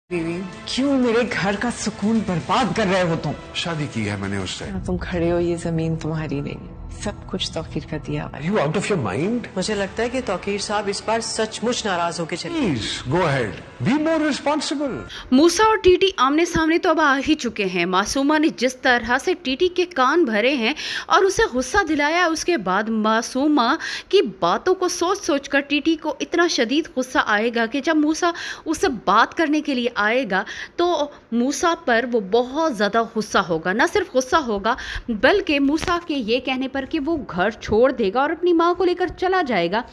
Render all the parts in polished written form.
बीवी, क्यों मेरे घर का सुकून बर्बाद कर रहे हो तुम? शादी की है मैंने उससे। तुम खड़े हो, ये जमीन तुम्हारी नहीं, सब कुछ तौकीर का दिया हुआ है। You out of your mind? मुझे लगता है कि तौकीर साहब इस बार सचमुच नाराज होकर चले। Please go ahead. Be more responsible. मूसा और टीटी आमने सामने तो अब आ ही चुके हैं। मासूमा ने जिस तरह से टीटी के कान भरे हैं और उसे गुस्सा दिलाया, उसके बाद मासूमा की बातों को सोच सोच कर टीटी को इतना शदीद गुस्सा आएगा कि जब मूसा उससे बात करने के लिए आएगा तो मूसा पर वो बहुत ज़्यादा गुस्सा होगा। न सिर्फ गुस्सा होगा बल्कि मूसा के ये कहने पर कि वो घर छोड़ देगा और अपनी माँ को लेकर चला जाएगा।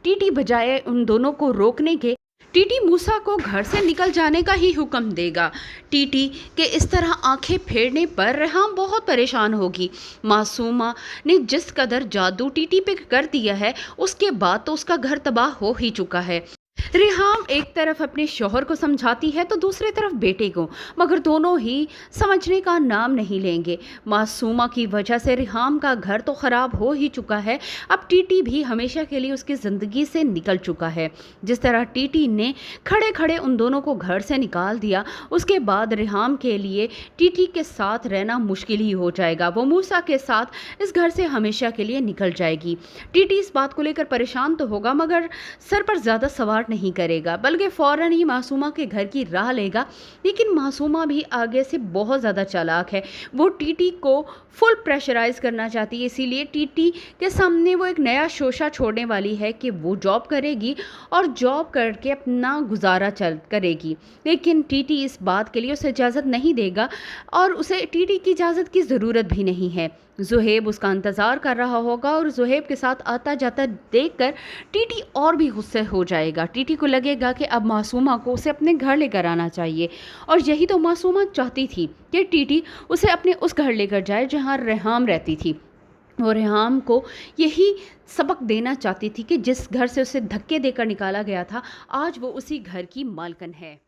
टीटी बजाय उन दोनों को रोकने के टीटी मूसा को घर से निकल जाने का ही हुक्म देगा। टीटी के इस तरह आंखें फेरने पर रेहाम बहुत परेशान होगी। मासूमा ने जिस कदर जादू टीटी पे कर दिया है उसके बाद तो उसका घर तबाह हो ही चुका है। रेहाम एक तरफ अपने शौहर को समझाती है तो दूसरी तरफ बेटे को, मगर दोनों ही समझने का नाम नहीं लेंगे। मासूमा की वजह से रेहाम का घर तो ख़राब हो ही चुका है, अब टीटी भी हमेशा के लिए उसकी ज़िंदगी से निकल चुका है। जिस तरह टीटी ने खड़े खड़े उन दोनों को घर से निकाल दिया, उसके बाद रेहाम के लिए टीटी के साथ रहना मुश्किल ही हो जाएगा। वो मूसा के साथ इस घर से हमेशा के लिए निकल जाएगी। टीटी इस बात को लेकर परेशान तो होगा मगर सर पर ज़्यादा सवार नहीं करेगा, बल्कि फौरन ही मासूमा के घर की राह लेगा। लेकिन मासूमा भी आगे से बहुत ज़्यादा चालाक है। वो टीटी को फुल प्रेशराइज करना चाहती है, इसीलिए टीटी के सामने वो एक नया शोशा छोड़ने वाली है कि वो जॉब करेगी और जॉब करके अपना गुजारा करेगी। लेकिन टीटी इस बात के लिए उसे इजाज़त नहीं देगा और उसे टीटी की इजाज़त की ज़रूरत भी नहीं है। ज़ुहैब उसका इंतज़ार कर रहा होगा और ज़ुहैब के साथ आता जाता देखकर टीटी और भी गुस्से हो जाएगा। टीटी को लगेगा कि अब मासूमा को उसे अपने घर लेकर आना चाहिए और यही तो मासूमा चाहती थी कि टीटी उसे अपने उस घर लेकर जाए जहां रेहाम रहती थी। और रेहाम को यही सबक देना चाहती थी कि जिस घर से उसे धक्के देकर निकाला गया था, आज वो उसी घर की मालकिन है।